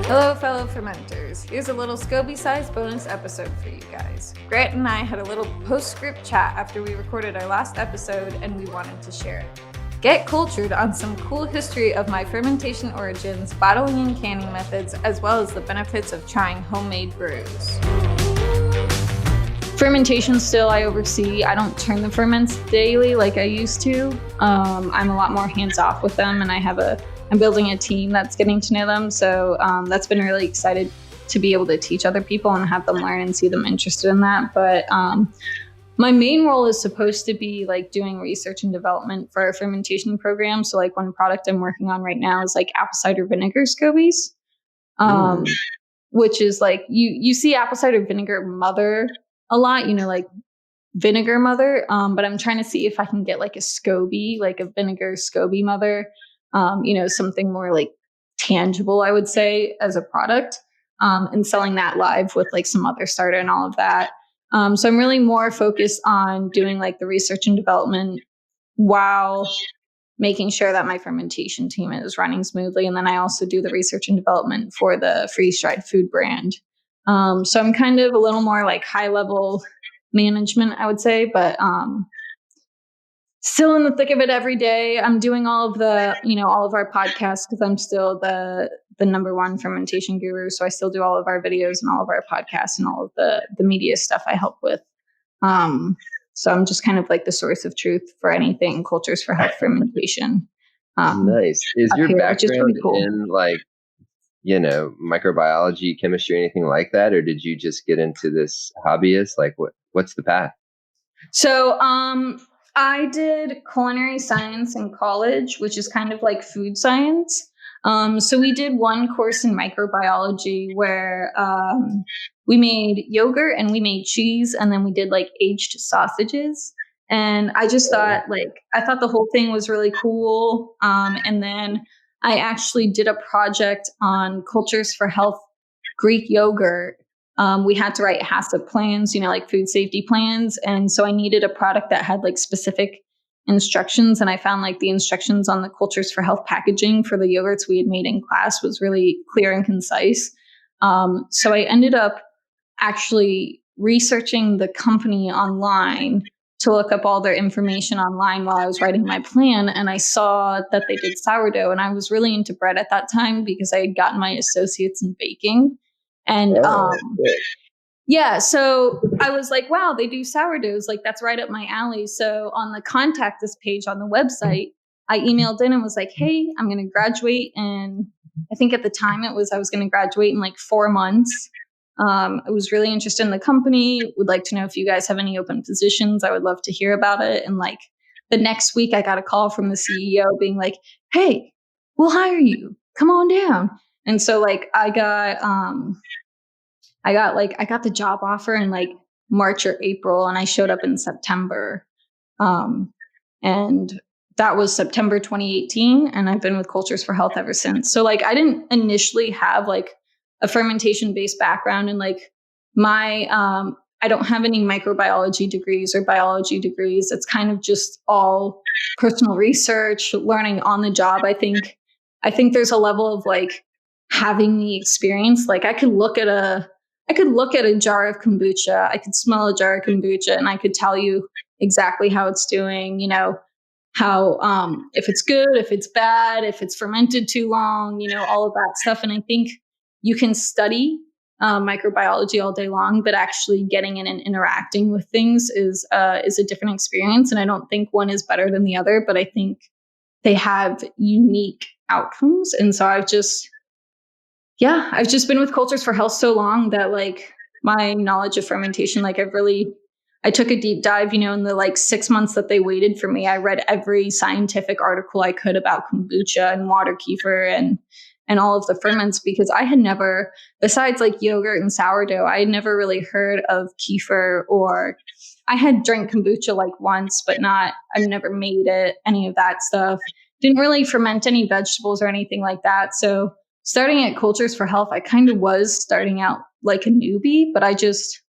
Hello, fellow fermenters. Here's a little SCOBY-sized bonus episode for you guys. Grant and I had a little postscript chat after we recorded our last episode, and we wanted to share it. Get cultured on some cool history of my fermentation origins, bottling and canning methods, as well as the benefits of trying homemade brews. Fermentation still I oversee. I don't turn the ferments daily like I used to. I'm a lot more hands-off with them, and I'm building a team that's getting to know them. So that's been really excited to be able to teach other people and have them learn and see them interested in that. But my main role is supposed to be like doing research and development for our fermentation program. So like one product I'm working on right now is like apple cider vinegar scobies, which is like you see apple cider vinegar mother a lot, like vinegar mother. But I'm trying to see if I can get like a SCOBY, like a vinegar SCOBY mother. Something more like tangible, I would say, as a product, and selling that live with like some other starter and all of that. So I'm really more focused on doing like the research and development while making sure that my fermentation team is running smoothly. And then I also do the research and development for the freeze-dried food brand. So I'm kind of a little more like high level management, I would say, but still in the thick of it every day. I'm doing all of all of our podcasts because I'm still the number one fermentation guru. So I still do all of our videos and all of our podcasts and all of the media stuff I help with. So I'm just kind of like the source of truth for anything cultures for health fermentation. Nice. Is your background cool. in like, microbiology, chemistry, anything like that? Or did you just get into this hobbyist? Like what's the path? So, I did culinary science in college, which is kind of like food science. So we did one course in microbiology where we made yogurt and we made cheese, and then we did like aged sausages. And I just thought I thought the whole thing was really cool. And then I actually did a project on cultures for health Greek yogurt. We had to write HACCP plans, like food safety plans. And so I needed a product that had like specific instructions. And I found like the instructions on the cultures for health packaging for the yogurts we had made in class was really clear and concise. So I ended up actually researching the company online to look up all their information online while I was writing my plan. And I saw that they did sourdough. And I was really into bread at that time because I had gotten my associates in baking. And so I was like, wow, they do sourdoughs. Like, that's right up my alley. So on the contact us page on the website, I emailed in and was like, hey, I'm going to graduate. And I think at the time I was going to graduate in like 4 months. I was really interested in the company, would like to know if you guys have any open positions. I would love to hear about it. And like the next week I got a call from the CEO being like, hey, we'll hire you. Come on down. And so like I got the job offer in like March or April, and I showed up in September. And that was September 2018. And I've been with Cultures for Health ever since. So like, I didn't initially have like a fermentation based background, and like I don't have any microbiology degrees or biology degrees. It's kind of just all personal research, learning on the job. I think there's a level of like having the experience. Like I could look at a jar of kombucha. I could smell a jar of kombucha and I could tell you exactly how it's doing, how, if it's good, if it's bad, if it's fermented too long, all of that stuff. And I think you can study microbiology all day long, but actually getting in and interacting with things is a different experience. And I don't think one is better than the other, but I think they have unique outcomes. And so I've just been with Cultures for Health so long that like my knowledge of fermentation, like I took a deep dive, in the like 6 months that they waited for me. I read every scientific article I could about kombucha and water kefir and all of the ferments, because I had never, besides like yogurt and sourdough, I had never really heard of kefir, or I had drank kombucha like once, but I've never made it, any of that stuff. Didn't really ferment any vegetables or anything like that. So starting at Cultures for Health, I kind of was starting out like a newbie, but I just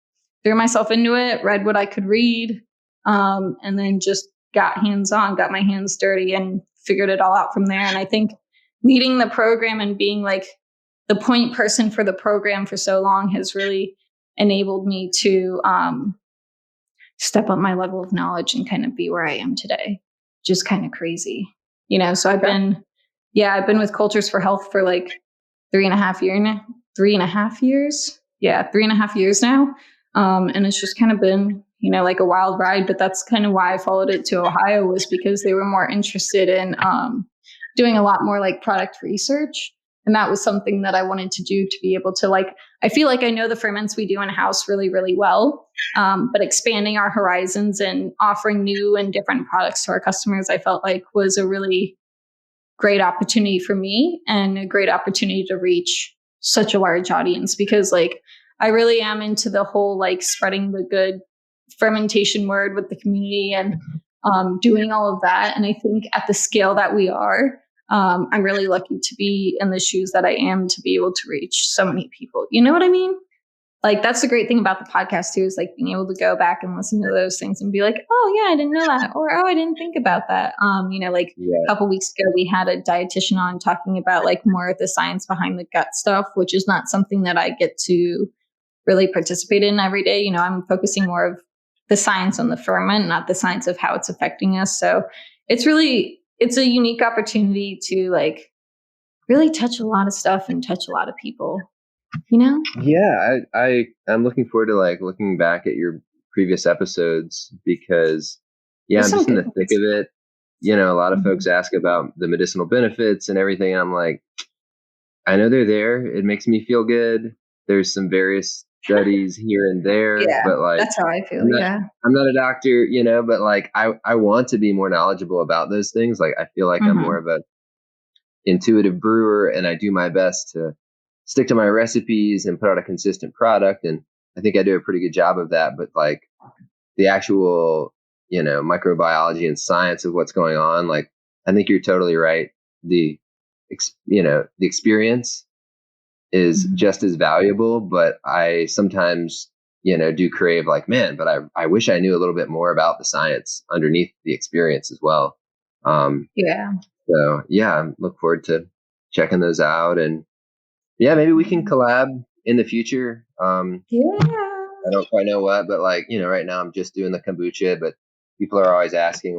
threw myself into it, read what I could read, and then just got hands-on, got my hands dirty and figured it all out from there. And I think leading the program and being like the point person for the program for so long has really enabled me to step up my level of knowledge and kind of be where I am today. Just kind of crazy, so I've been with Cultures for Health for like 3.5 years now. 3.5 years. Yeah, 3.5 years now. And it's just kind of been, like a wild ride, but that's kind of why I followed it to Ohio, was because they were more interested in doing a lot more like product research. And that was something that I wanted to do, to be able to I feel like I know the ferments we do in house really, really well. But expanding our horizons and offering new and different products to our customers, I felt like was a really great opportunity for me, and a great opportunity to reach such a large audience, because I really am into the whole spreading the good fermentation word with the community, and doing all of that. And I think at the scale that we are, I'm really lucky to be in the shoes that I am, to be able to reach so many people. You know what I mean? That's the great thing about the podcast too, is being able to go back and listen to those things and be like, oh yeah, I didn't know that. Or, oh, I didn't think about that. A couple weeks ago, we had a dietitian on talking about more of the science behind the gut stuff, which is not something that I get to really participate in every day. I'm focusing more of the science on the ferment, not the science of how it's affecting us. So it's a unique opportunity to really touch a lot of stuff and touch a lot of people. Yeah, I'm looking forward to looking back at your previous episodes, because I'm just in the thick of it. A lot of folks ask about the medicinal benefits and everything. And I'm like, I know they're there. It makes me feel good. There's some various studies here and there, but that's how I feel. I'm not a doctor, but I want to be more knowledgeable about those things. I feel like I'm more of a intuitive brewer, and I do my best to stick to my recipes and put out a consistent product. And I think I do a pretty good job of that. But the actual, microbiology and science of what's going on, I think you're totally right. The experience is just as valuable, but I sometimes, do crave man, but I wish I knew a little bit more about the science underneath the experience as well. So I look forward to checking those out, and maybe we can collab in the future. I don't quite know what, but right now I'm just doing the kombucha, but people are always asking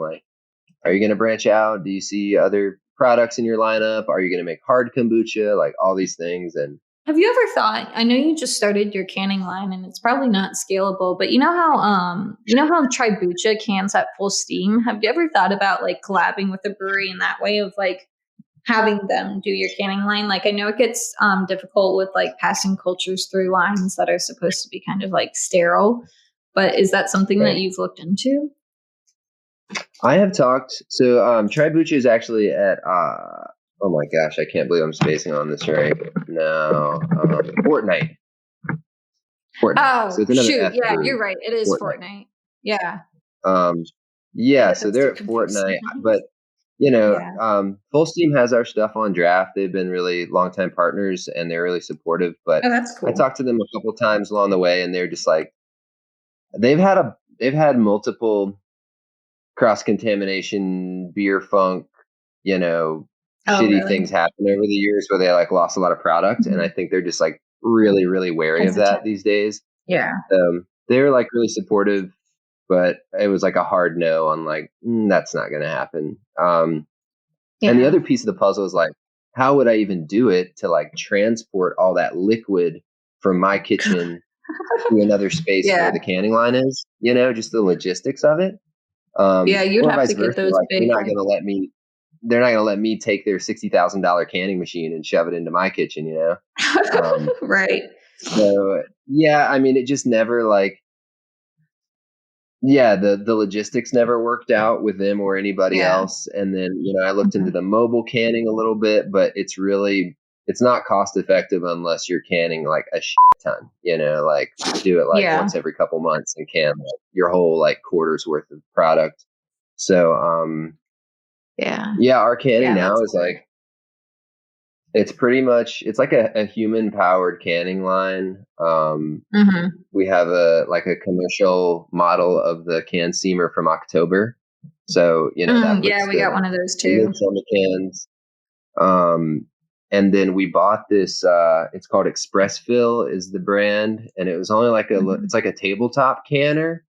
are you going to branch out? Do you see other products in your lineup? Are you going to make hard kombucha? All these things. And have you ever thought, I know you just started your canning line and it's probably not scalable, but you know how Tribucha cans at full steam? Have you ever thought about collabing with a brewery in that way of having them do your canning line? I know it gets difficult with passing cultures through lines that are supposed to be kind of sterile, but is that something that you've looked into? I have talked. So Tribucha is actually at oh my gosh, I can't believe I'm spacing on this right now. Fortnite. Oh, so shoot. Yeah, you're right. It is Fortnite. Yeah. So they're at Fortnite, but Full Steam has our stuff on draft. They've been really longtime partners, and they're really supportive. But that's cool. I talked to them a couple times along the way, and they're just they've had multiple cross-contamination, beer funk, shitty things happen over the years where they lost a lot of product. And I think they're just really, really wary of that these days. Yeah. They're really supportive, but it was a hard no on that's not going to happen. And the other piece of the puzzle is how would I even do it to transport all that liquid from my kitchen to another space where the canning line is, just the logistics of it. You'd have to get those big. They're not going to let me take their $60,000 canning machine and shove it into my kitchen, Right. So it just never the logistics never worked out with them or anybody else. And then, I looked into the mobile canning a little bit, but it's not cost effective unless you're canning a shit ton, do it once every couple months and can your whole quarter's worth of product. So, our canning now is it's pretty much, it's a human powered canning line. We have a commercial model of the can seamer from October. So, we got one of those too. On the cans. And then we bought this, it's called Express Fill is the brand. And it was only like it's like a tabletop canner.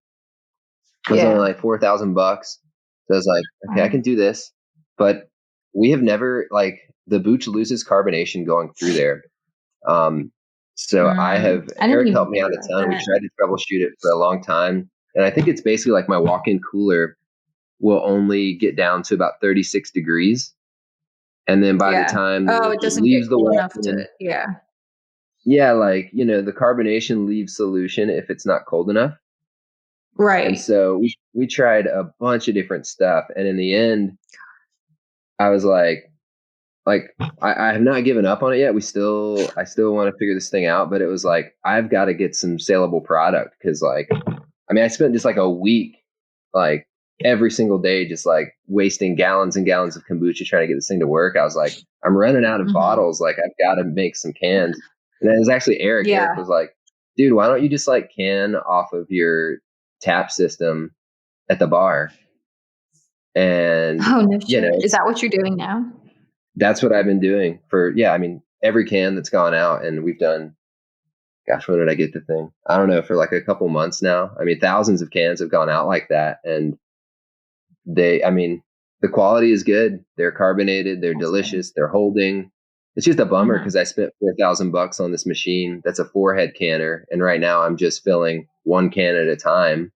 It was only like $4,000. So I was like, okay, I can do this. But we have never, like, the Booch loses carbonation going through there. So Eric helped me out a ton. We tried to troubleshoot it for a long time. And I think it's basically like my walk-in cooler will only get down to about 36 degrees. And then by the time it doesn't get cool enough to, yeah, like, the carbonation leaves solution if it's not cold enough. Right. And so we tried a bunch of different stuff. And in the end, I was like, I have not given up on it yet. I still want to figure this thing out, but it was like, I've got to get some saleable product. Cause like, I mean, I spent just like a week, like every single day, just like wasting gallons and gallons of kombucha trying to get this thing to work. I was like, I'm running out of bottles. Like I've got to make some cans. And then it was actually Eric. Yeah. Eric was like, dude, why don't you just like can off of your tap system at the bar? And is that what you're doing now? That's what I've been doing for, I mean, every can that's gone out, and we've done, gosh, when did I get the thing? I don't know, for like a couple months now. I mean, thousands of cans have gone out like that. And the quality is good. They're carbonated. They're delicious. They're holding. It's just a bummer because I spent $4,000 on this machine. That's a 4-head canner. And right now I'm just filling one can at a time.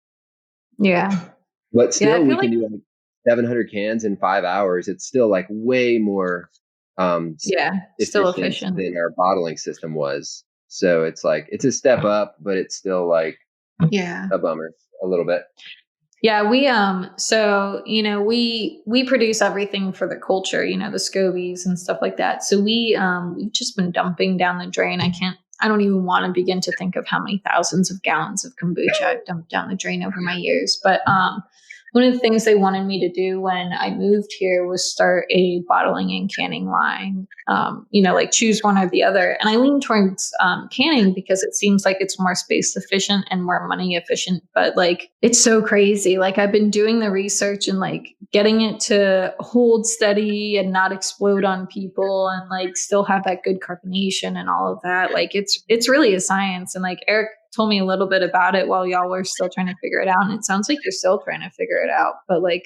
Yeah. But still, we can do like 700 cans in 5 hours. It's still like way more still efficient than our bottling system was. So it's like, it's a step up, but it's still like a bummer a little bit. Yeah, we we produce everything for the culture, the scobies and stuff like that. So we've just been dumping down the drain. I don't even want to begin to think of how many thousands of gallons of kombucha I've dumped down the drain over my years. But one of the things they wanted me to do when I moved here was start a bottling and canning line, like choose one or the other. And I lean towards canning because it seems like it's more space efficient and more money efficient. But like, it's so crazy. Like I've been doing the research and like getting it to hold steady and not explode on people and like still have that good carbonation and all of that. Like it's really a science. And like Eric told me a little bit about it while y'all were still trying to figure it out. And it sounds like you're still trying to figure it out, but like,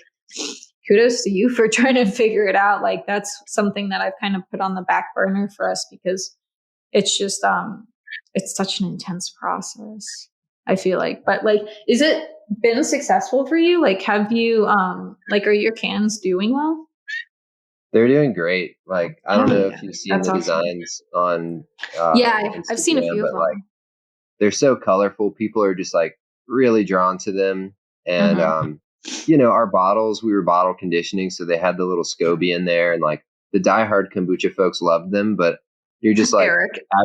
kudos to you for trying to figure it out. Like that's something that I've kind of put on the back burner for us because it's just, it's such an intense process, I feel like. But like, is it been successful for you? Like, have you, are your cans doing well? They're doing great. Like, I don't know if you've seen the designs on, I've seen a few of them. Like, they're so colorful. People are just like really drawn to them. And, our bottles, we were bottle conditioning. So they had the little SCOBY in there, and like the diehard kombucha folks loved them, but you're just like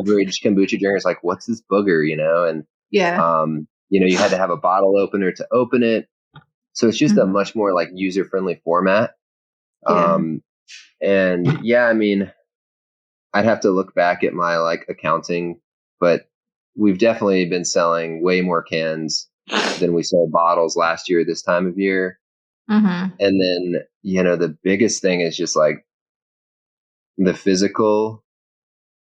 average kombucha drinkers, like, what's this booger, And, you had to have a bottle opener to open it. So it's just a much more like user-friendly format. And I mean, I'd have to look back at my like accounting, but we've definitely been selling way more cans than we sold bottles last year this time of year. And then, the biggest thing is just like the physical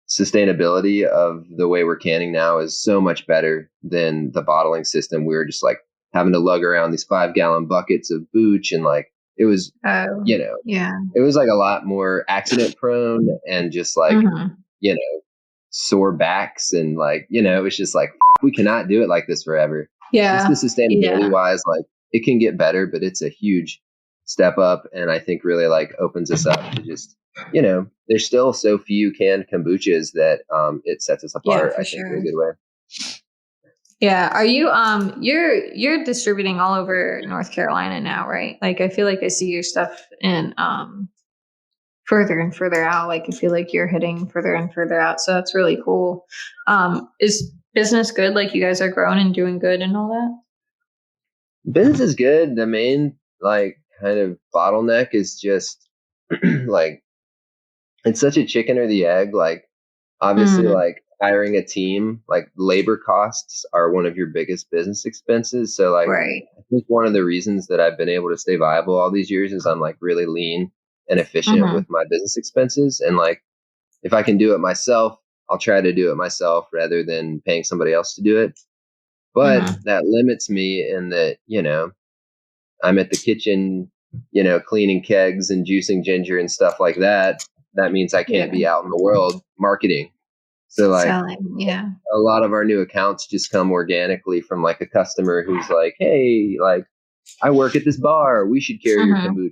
sustainability of the way we're canning now is so much better than the bottling system. We were just like having to lug around these 5-gallon buckets of booch, and like it was, it was like a lot more accident prone and just like, sore backs, and like, it was just like, we cannot do it like this forever. Just the sustainability wise, like it can get better, but it's a huge step up. And I think really like opens us up to just, there's still so few canned kombuchas that it sets us apart, I think, in a good way. Yeah. Are you, you're distributing all over North Carolina now, right? Like, I feel like I see your stuff in, further and further out. Like, I feel like you're hitting further and further out. So that's really cool. Is business good? Like, you guys are growing and doing good and all that? Business is good. The main, like, kind of bottleneck is just like, it's such a chicken or the egg. Like, obviously, like hiring a team, like labor costs are one of your biggest business expenses. So like, I think one of the reasons that I've been able to stay viable all these years is I'm like really lean and efficient with my business expenses. And like, if I can do it myself, I'll try to do it myself rather than paying somebody else to do it. But that limits me in that, I'm at the kitchen, cleaning kegs and juicing ginger and stuff like that. That means I can't be out in the world marketing. So like a lot of our new accounts just come organically from like a customer who's like, hey, like I work at this bar. We should carry your kombucha.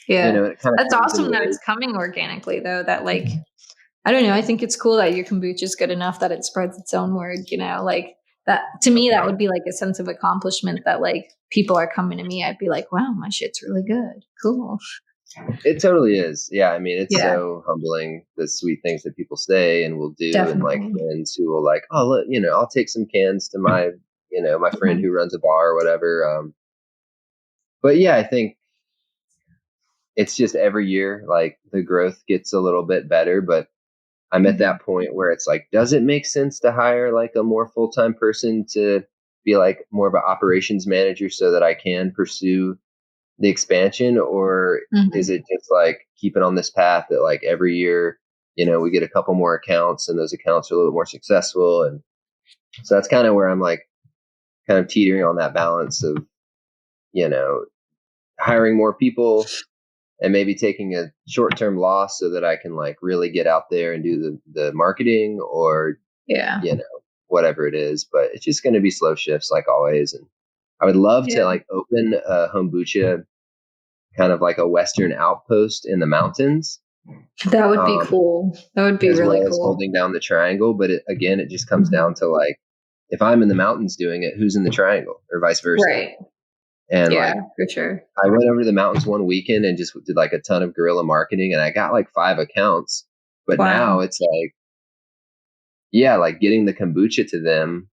Yeah. That's awesome that it's coming organically though. That like, I don't know. I think it's cool that your kombucha is good enough that it spreads its own word, like that to me, that would be like a sense of accomplishment that like people are coming to me. I'd be like, wow, my shit's really good. Cool. It totally is. Yeah. I mean, it's so humbling, the sweet things that people say and will do. Definitely. And like friends who will like, oh, look, I'll take some cans to my, my friend who runs a bar or whatever. But yeah, I think it's just every year, like the growth gets a little bit better, but I'm at that point where it's like, does it make sense to hire like a more full-time person to be like more of an operations manager so that I can pursue the expansion? Or is it just like keeping on this path that like every year, we get a couple more accounts and those accounts are a little more successful? And so that's kind of where I'm like kind of teetering on that balance of, hiring more people and maybe taking a short-term loss so that I can like really get out there and do the marketing or, whatever it is. But it's just going to be slow shifts like always. And I would love to like open a Homebucha, kind of like a Western outpost in the mountains. That would be cool. That would be really cool. Holding down the triangle. But it just comes down to like, if I'm in the mountains doing it, who's in the triangle or vice versa. Right. And like, for sure. I went over to the mountains one weekend and just did like a ton of guerrilla marketing and I got like 5 accounts, but now it's like, like getting the kombucha to them,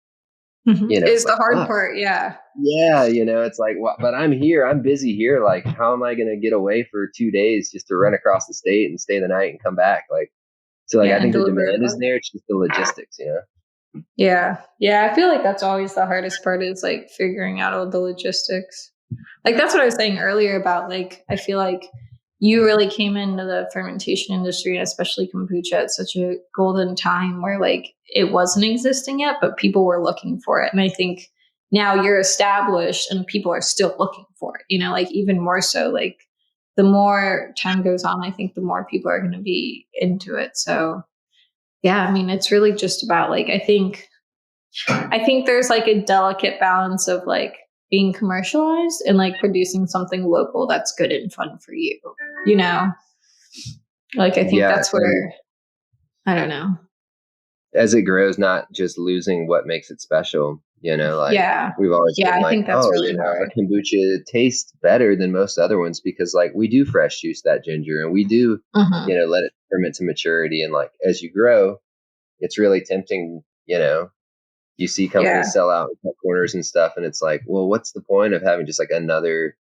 is the hard part. Yeah. Yeah. It's like, but I'm here, I'm busy here. Like, how am I going to get away for 2 days just to run across the state and stay the night and come back? Like, so like, I think the demand is there. It's just the logistics, Yeah. Yeah. I feel like that's always the hardest part is like figuring out all the logistics. Like that's what I was saying earlier about like, I feel like you really came into the fermentation industry and especially kombucha at such a golden time where like it wasn't existing yet, but people were looking for it. And I think now you're established and people are still looking for it, like even more so, like the more time goes on, I think the more people are going to be into it. So yeah, I mean, it's really just about like, I think there's like a delicate balance of like being commercialized and like producing something local that's good and fun for you, like, I think that's where, I don't know. As it grows, not just losing what makes it special, like we've always been I think that's really hard. Kombucha tastes better than most other ones because like we do fresh juice that ginger and we do, let it ferment to maturity. And like, as you grow, it's really tempting, you see companies sell out in corners and stuff. And it's like, well, what's the point of having just like another,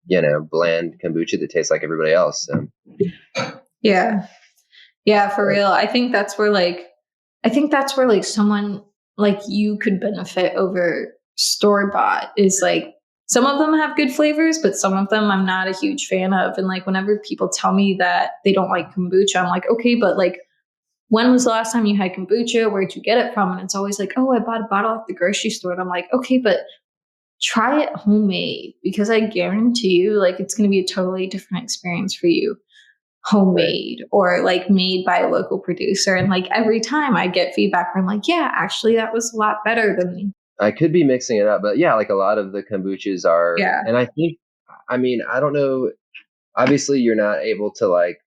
bland kombucha that tastes like everybody else? So. Yeah, for real. I think that's where like someone like you could benefit over store-bought is like, some of them have good flavors, but some of them I'm not a huge fan of. And like, whenever people tell me that they don't like kombucha, I'm like, okay, but like, when was the last time you had kombucha? Where'd you get it from? And it's always like, oh, I bought a bottle at the grocery store. And I'm like, okay, but try it homemade because I guarantee you like it's going to be a totally different experience for you homemade or like made by a local producer. And like every time I get feedback where I'm like, yeah, actually that was a lot better than. I could be mixing it up, but yeah, like a lot of the kombuchas are, and I think, I mean, I don't know, obviously you're not able to like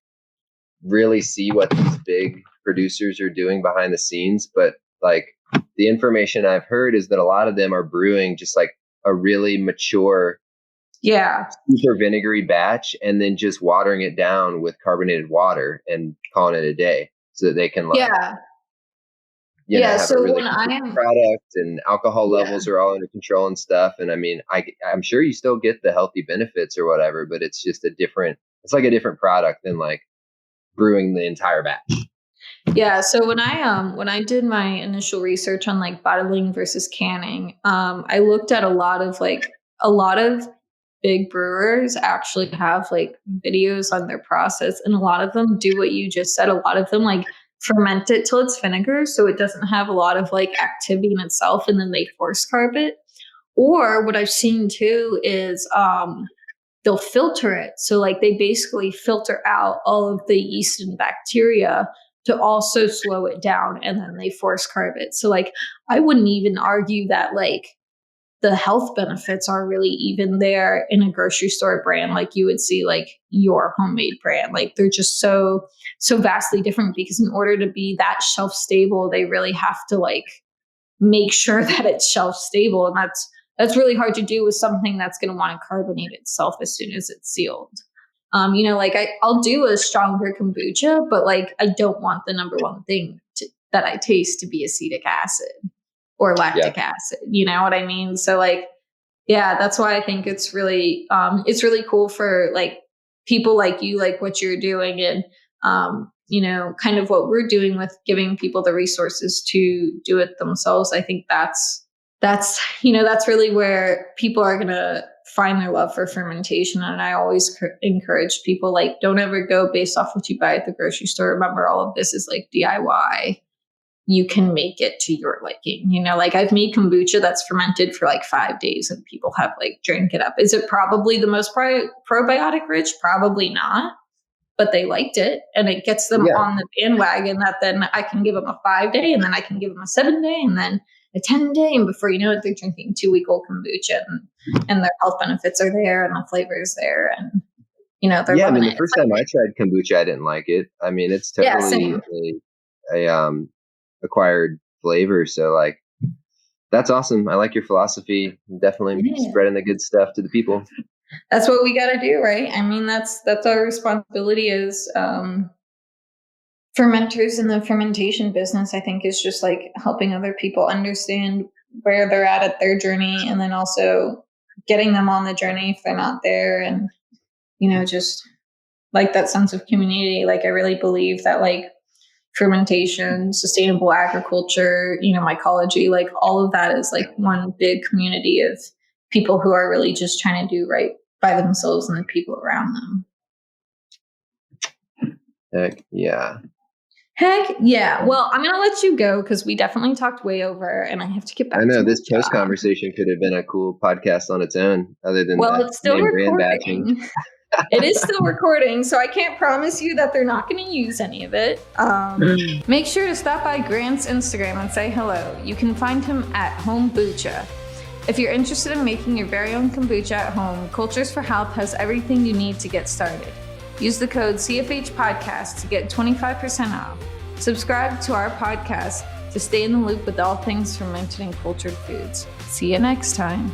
really see what these big producers are doing behind the scenes, but like the information I've heard is that a lot of them are brewing just like a really mature, super vinegary batch and then just watering it down with carbonated water and calling it a day so that they can like have so a really when product and alcohol levels are all under control and stuff. And I mean, I'm sure you still get the healthy benefits or whatever, but it's just it's like a different product than like brewing the entire batch. Yeah. So when I did my initial research on like bottling versus canning, I looked at a lot of big brewers actually have like videos on their process, and a lot of them do what you just said. A lot of them like ferment it till it's vinegar, so it doesn't have a lot of like activity in itself, and then they force carb it. Or what I've seen too is they'll filter it. So like they basically filter out all of the yeast and bacteria to also slow it down, and then they force carb it. So like I wouldn't even argue that like the health benefits are really even there in a grocery store brand like you would see like your homemade brand. Like they're just so vastly different, because in order to be that shelf stable, they really have to like make sure that it's shelf stable, and that's really hard to do with something that's going to want to carbonate itself as soon as it's sealed. Like I'll do a stronger kombucha, but like I don't want the number one thing that I taste to be acetic acid or lactic acid. You know what I mean? So like, yeah, that's why I think it's really cool for like people like you, like what you're doing, and kind of what we're doing with giving people the resources to do it themselves. I think that's really where people are going to find their love for fermentation. And I always encourage people, like, don't ever go based off what you buy at the grocery store. Remember, all of this is like DIY. You can make it to your liking. Like I've made kombucha that's fermented for like 5 days and people have like drank it up. Is it probably the most probiotic rich? Probably not. But they liked it, and it gets them on the bandwagon that then I can give them a 5-day, and then I can give them a 7-day, and then a 10-day. And before you know it, they're drinking 2-week-old kombucha, and their health benefits are there, and the flavor is there, and they're loving it. The first time I tried kombucha, I didn't like it. I mean, it's totally a acquired flavor. So like, that's awesome. I like your philosophy. Definitely spreading the good stuff to the people. That's what we got to do, right? I mean, that's our responsibility as fermenters in the fermentation business. I think is just like helping other people understand where they're at their journey, and then also getting them on the journey if they're not there, and just like that sense of community. Like I really believe that like fermentation, sustainable agriculture, mycology, like all of that is like one big community of people who are really just trying to do right by themselves and the people around them. Heck yeah. Well, I'm going to let you go because we definitely talked way over, and I have to get back to I know this post conversation could have been a cool podcast on its own, other than it's still recording. It is still recording, so I can't promise you that they're not going to use any of it. Make sure to stop by Grant's Instagram and say hello. You can find him at Homebucha. If you're interested in making your very own kombucha at home, Cultures for Health has everything you need to get started. Use the code CFH Podcast to get 25% off. Subscribe to our podcast to stay in the loop with all things fermented and cultured foods. See you next time.